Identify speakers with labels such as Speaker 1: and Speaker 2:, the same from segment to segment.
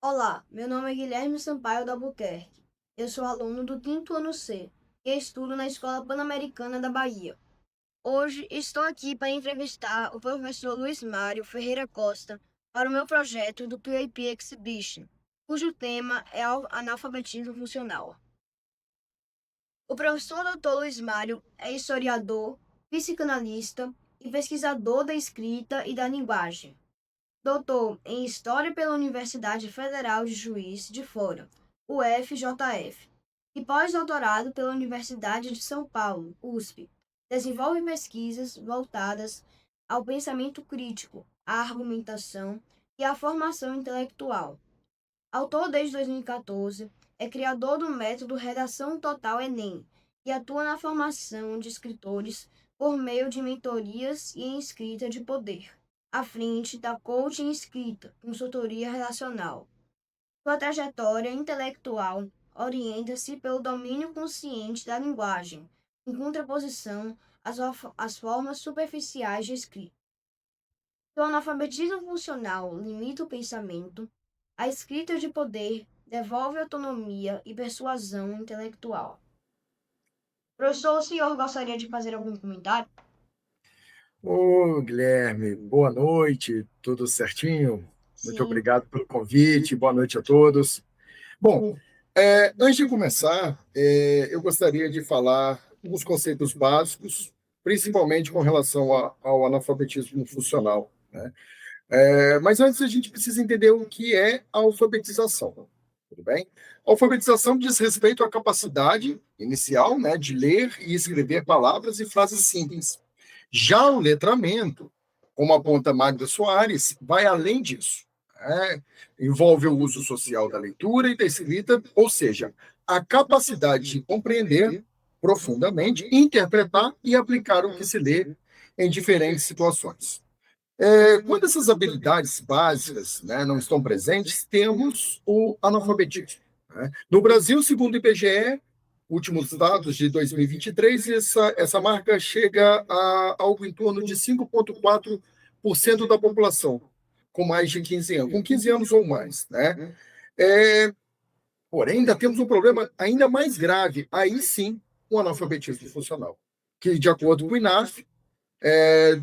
Speaker 1: Olá, meu nome é Guilherme Sampaio do Albuquerque. Eu sou aluno do quinto ano C e estudo na Escola Pan-Americana da Bahia. Hoje estou aqui para entrevistar o professor Luiz Mário Ferreira Costa para o meu projeto do PAP Exhibition, cujo tema é analfabetismo funcional. O professor Dr. Luiz Mário é historiador, psicanalista e pesquisador da escrita e da linguagem. Doutor em História pela Universidade Federal de Juiz de Fora, UFJF, e pós-doutorado pela Universidade de São Paulo, USP. Desenvolve pesquisas voltadas ao pensamento crítico, à argumentação e à formação intelectual. Autor desde 2014, é criador do método Redação Total Enem e atua na formação de escritores por meio de mentorias e em escrita de poder, à frente da Coaching Escrita, consultoria relacional. Sua trajetória intelectual orienta-se pelo domínio consciente da linguagem, em contraposição às formas superficiais de escrita. Se o analfabetismo funcional limita o pensamento, a escrita de poder devolve autonomia e persuasão intelectual. Professor, o senhor gostaria de fazer algum comentário?
Speaker 2: Ô, Guilherme, boa noite, tudo certinho? Muito
Speaker 1: Sim,
Speaker 2: obrigado pelo convite, boa noite a todos. Bom, antes de começar, eu gostaria de falar alguns conceitos básicos, principalmente com relação ao analfabetismo funcional, né? Mas antes a gente precisa entender o que é a alfabetização, tudo bem? A alfabetização diz respeito à capacidade inicial, né, de ler e escrever palavras e frases simples. Já o letramento, como aponta Magda Soares, vai além disso. Envolve o uso social da leitura e da escrita, ou seja, a capacidade de compreender profundamente, interpretar e aplicar o que se lê em diferentes situações. Quando essas habilidades básicas, né, não estão presentes, temos o analfabetismo, né? No Brasil, segundo o IBGE, últimos dados de 2023, essa marca chega a algo em torno de 5,4% da população, com mais de 15 anos, com 15 anos ou mais, né? É, Porém, ainda temos um problema ainda mais grave, aí sim, o analfabetismo funcional, que, de acordo com o INAF,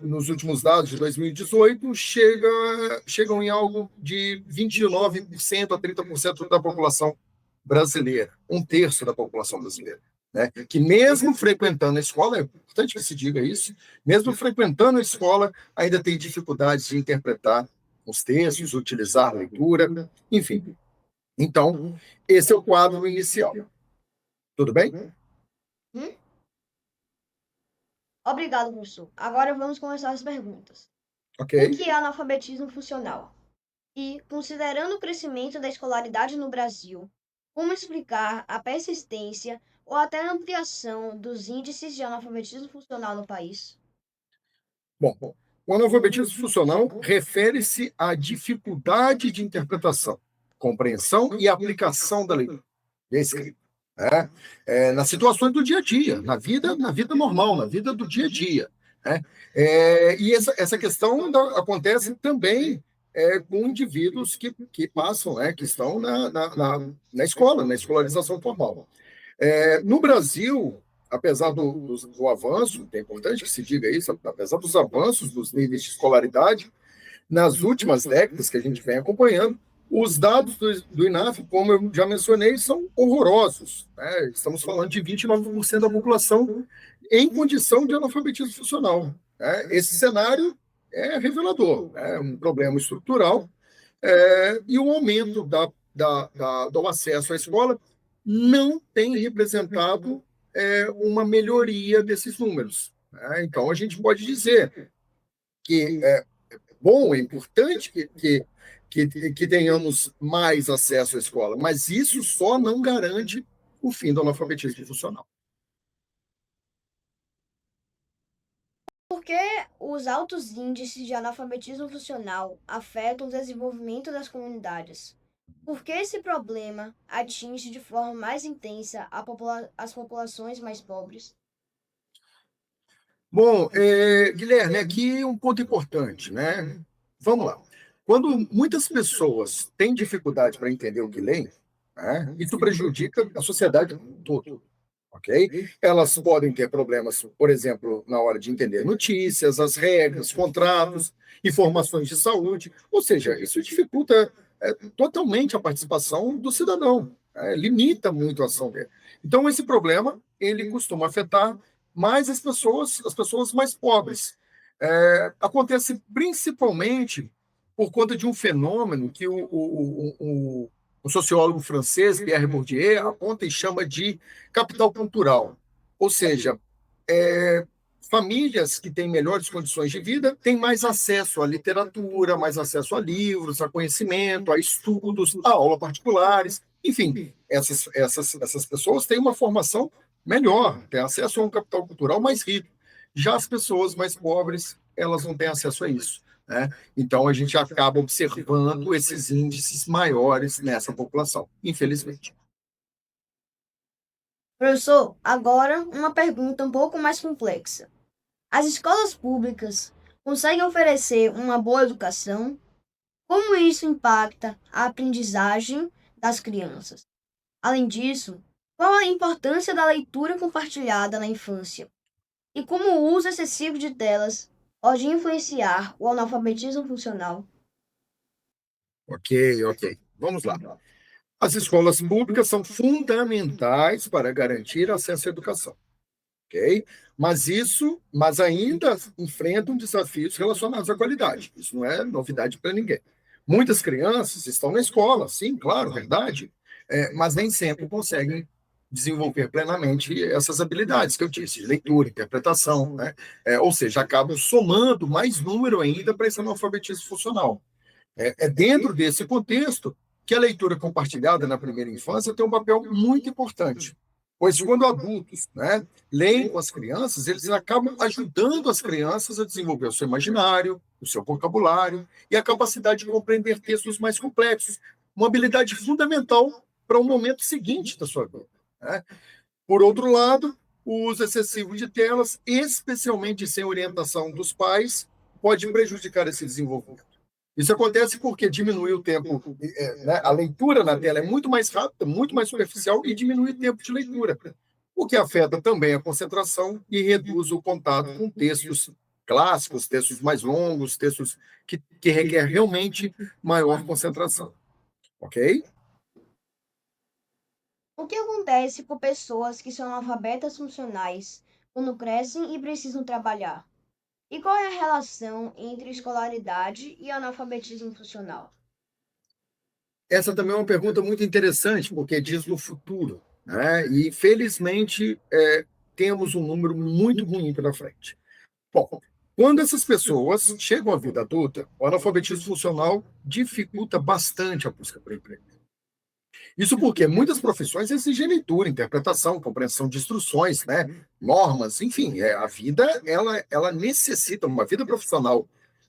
Speaker 2: nos últimos dados de 2018, chegam em algo de 29% a 30% da população brasileira, um terço da população brasileira. Né? Que mesmo frequentando a escola, é importante que se diga isso, mesmo frequentando a escola, ainda tem dificuldades de interpretar os textos, utilizar a leitura, enfim. Então, esse é o quadro inicial. Tudo bem?
Speaker 1: Hum? Obrigado, professor. Agora vamos começar as perguntas.
Speaker 2: Ok.
Speaker 1: O que é analfabetismo funcional? E, considerando o crescimento da escolaridade no Brasil, como explicar a persistência ou até a ampliação dos índices de analfabetismo funcional no país?
Speaker 2: Bom, o analfabetismo funcional refere-se à dificuldade de interpretação, compreensão e aplicação da leitura e escrita, né? Nas situações do dia a dia, na vida normal, na vida do dia a dia, né? E essa questão acontece também com indivíduos que passam, né, que estão na escola, na escolarização formal. No Brasil, apesar do avanço, é importante que se diga isso, apesar dos avanços dos níveis de escolaridade, nas últimas décadas que a gente vem acompanhando, os dados do INAF, como eu já mencionei, são horrorosos, né? Estamos falando de 29% da população em condição de analfabetismo funcional, né? Esse cenário é revelador, é um problema estrutural, e o aumento do acesso à escola não tem representado uma melhoria desses números, né? Então, a gente pode dizer que é bom, é importante que tenhamos mais acesso à escola, mas isso só não garante o fim do analfabetismo funcional.
Speaker 1: Por que os altos índices de analfabetismo funcional afetam o desenvolvimento das comunidades? Por que esse problema atinge de forma mais intensa as populações mais pobres?
Speaker 2: Bom, Guilherme, aqui um ponto importante, né? Vamos lá. Quando muitas pessoas têm dificuldade para entender o que leem, né, isso prejudica a sociedade como um todo, ok? Elas podem ter problemas, por exemplo, na hora de entender notícias, as regras, contratos, informações de saúde, ou seja, isso dificulta totalmente a participação do cidadão, limita muito a ação dele. Então, esse problema, ele costuma afetar mais as pessoas mais pobres. Acontece principalmente por conta de um fenômeno que o sociólogo francês Pierre Bourdieu aponta e chama de capital cultural. Ou seja, é, famílias que têm melhores condições de vida têm mais acesso à literatura, mais acesso a livros, a conhecimento, a estudos, a aulas particulares. Enfim, essas pessoas têm uma formação melhor, têm acesso a um capital cultural mais rico. Já as pessoas mais pobres, elas não têm acesso a isso, né? Então, a gente acaba observando esses índices maiores nessa população, infelizmente.
Speaker 1: Professor, agora uma pergunta um pouco mais complexa. As escolas públicas conseguem oferecer uma boa educação? Como isso impacta a aprendizagem das crianças? Além disso, qual a importância da leitura compartilhada na infância? E como o uso excessivo de telas pode influenciar o analfabetismo funcional?
Speaker 2: Ok, ok. Vamos lá. As escolas públicas são fundamentais para garantir acesso à educação, ok? Mas ainda enfrentam desafios relacionados à qualidade. Isso não é novidade para ninguém. Muitas crianças estão na escola, sim, claro, verdade, mas nem sempre conseguem desenvolver plenamente essas habilidades que eu disse, de leitura, interpretação, né? Ou seja, acabam somando mais número ainda para esse analfabetismo funcional. É dentro desse contexto que a leitura compartilhada na primeira infância tem um papel muito importante. Pois quando adultos, né, leem com as crianças, eles acabam ajudando as crianças a desenvolver o seu imaginário, o seu vocabulário e a capacidade de compreender textos mais complexos, uma habilidade fundamental para o momento seguinte da sua vida, né? Por outro lado, o uso excessivo de telas, especialmente sem orientação dos pais, pode prejudicar esse desenvolvimento. Isso acontece porque diminui o tempo, né? A leitura na tela é muito mais rápida, muito mais superficial e diminui o tempo de leitura, o que afeta também a concentração e reduz o contato com textos clássicos, textos mais longos, textos que requer realmente maior concentração, ok?
Speaker 1: O que acontece com pessoas que são analfabetas funcionais quando crescem e precisam trabalhar? E qual é a relação entre escolaridade e analfabetismo funcional?
Speaker 2: Essa também é uma pergunta muito interessante, porque diz no futuro, né? E, felizmente, temos um número muito ruim pela frente. Bom, quando essas pessoas chegam à vida adulta, o analfabetismo funcional dificulta bastante a busca por emprego. Isso porque muitas profissões exigem leitura, interpretação, compreensão de instruções, né? Normas, enfim, a vida ela necessita, uma vida profissional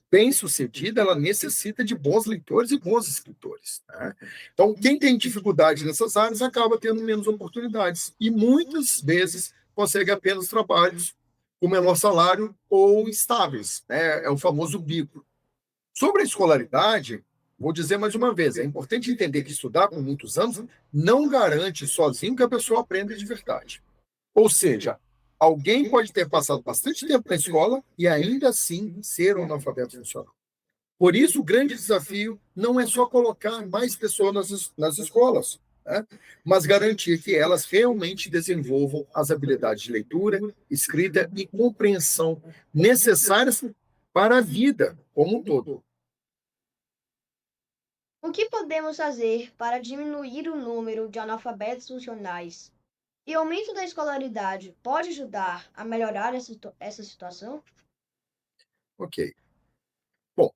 Speaker 2: bem-sucedida, ela necessita de bons leitores e bons escritores, né? Então, quem tem dificuldade nessas áreas acaba tendo menos oportunidades e muitas vezes consegue apenas trabalhos com menor salário ou estáveis, né? É o famoso bico. Sobre a escolaridade, vou dizer mais uma vez, é importante entender que estudar por muitos anos não garante sozinho que a pessoa aprenda de verdade. Ou seja, alguém pode ter passado bastante tempo na escola e ainda assim ser um analfabeto funcional. Por isso, o grande desafio não é só colocar mais pessoas nas escolas, né? Mas garantir que elas realmente desenvolvam as habilidades de leitura, escrita e compreensão necessárias para a vida como um todo.
Speaker 1: O que podemos fazer para diminuir o número de analfabetos funcionais? E o aumento da escolaridade pode ajudar a melhorar essa situação?
Speaker 2: Ok. Bom,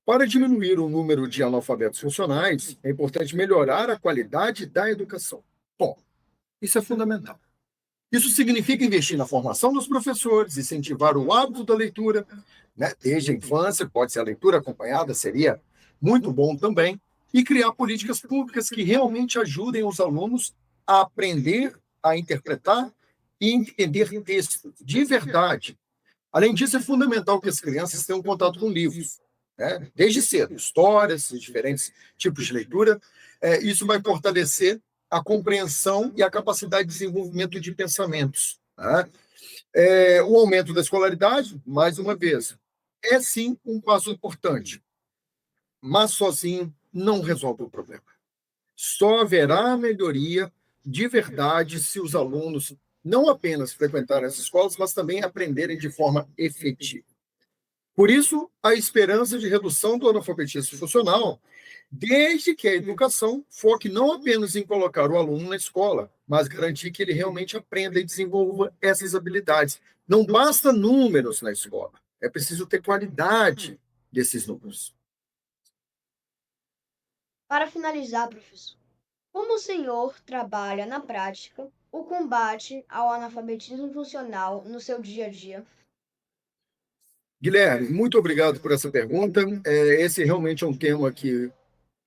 Speaker 2: para diminuir o número de analfabetos funcionais, é importante melhorar a qualidade da educação. Bom, isso é fundamental. Isso significa investir na formação dos professores, incentivar o hábito da leitura, né, desde a infância, pode ser a leitura acompanhada, seria muito bom também, e criar políticas públicas que realmente ajudem os alunos a aprender a interpretar e entender textos de verdade, Além disso, é fundamental que as crianças tenham contato com livros, né? Desde cedo, histórias, diferentes tipos de leitura. Isso vai fortalecer a compreensão e a capacidade de desenvolvimento de pensamentos. Tá? O aumento da escolaridade, mais uma vez, é sim um passo importante, mas sozinho não resolve o problema. Só haverá melhoria de verdade se os alunos não apenas frequentarem as escolas, mas também aprenderem de forma efetiva. Por isso, a esperança de redução do analfabetismo funcional, desde que a educação foque não apenas em colocar o aluno na escola, mas garantir que ele realmente aprenda e desenvolva essas habilidades. Não basta números na escola, é preciso ter qualidade desses números.
Speaker 1: Para finalizar, professor, como o senhor trabalha na prática o combate ao analfabetismo funcional no seu dia a dia?
Speaker 2: Guilherme, muito obrigado por essa pergunta. Esse realmente é um tema que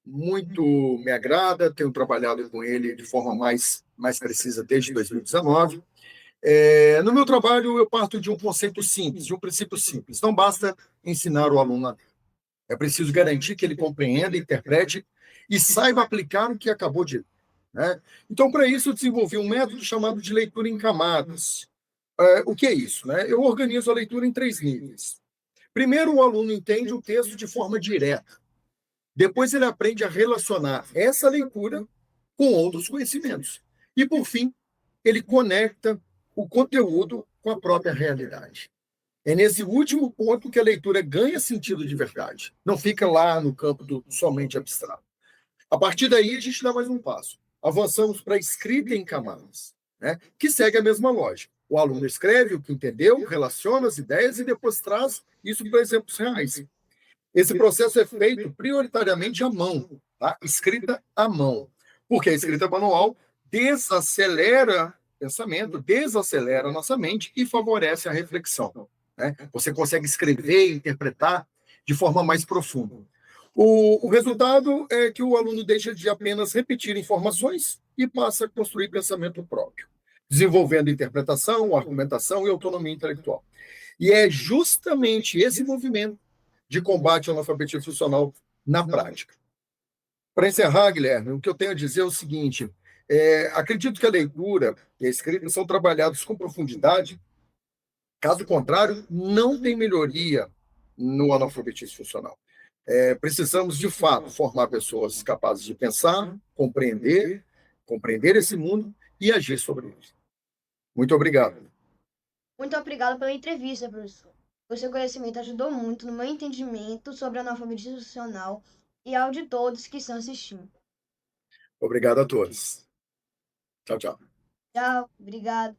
Speaker 2: muito me agrada, tenho trabalhado com ele de forma mais precisa desde 2019. No meu trabalho, eu parto de um conceito simples, de um princípio simples. Não basta ensinar o aluno a ler. É preciso garantir que ele compreenda, interprete e saiba aplicar o que acabou de ler. Né? Então, para isso, eu desenvolvi um método chamado de leitura em camadas. O que é isso? Né? Eu organizo a leitura em 3 níveis. Primeiro, o aluno entende o texto de forma direta. Depois, ele aprende a relacionar essa leitura com outros conhecimentos. E, por fim, ele conecta o conteúdo com a própria realidade. É nesse último ponto que a leitura ganha sentido de verdade. Não fica lá no campo do somente abstrato. A partir daí, a gente dá mais um passo. Avançamos para a escrita em camadas, né? Que segue a mesma lógica. O aluno escreve o que entendeu, relaciona as ideias e depois traz isso para exemplos reais. Esse processo é feito prioritariamente à mão, tá? Escrita à mão. Porque a escrita manual desacelera o pensamento, desacelera a nossa mente e favorece a reflexão. Né? Você consegue escrever e interpretar de forma mais profunda. O resultado é que o aluno deixa de apenas repetir informações e passa a construir pensamento próprio, desenvolvendo interpretação, argumentação e autonomia intelectual. E é justamente esse movimento de combate ao analfabetismo funcional na prática. Para encerrar, Guilherme, o que eu tenho a dizer é o seguinte: acredito que a leitura e a escrita são trabalhados com profundidade, caso contrário, não tem melhoria no analfabetismo funcional. Precisamos, de fato, formar pessoas capazes de pensar, compreender esse mundo e agir sobre ele. Muito obrigado.
Speaker 1: Muito obrigado pela entrevista, professor. O seu conhecimento ajudou muito no meu entendimento sobre analfabetismo funcional e ao de todos que estão assistindo.
Speaker 2: Obrigado a todos. Tchau, tchau.
Speaker 1: Tchau, obrigado.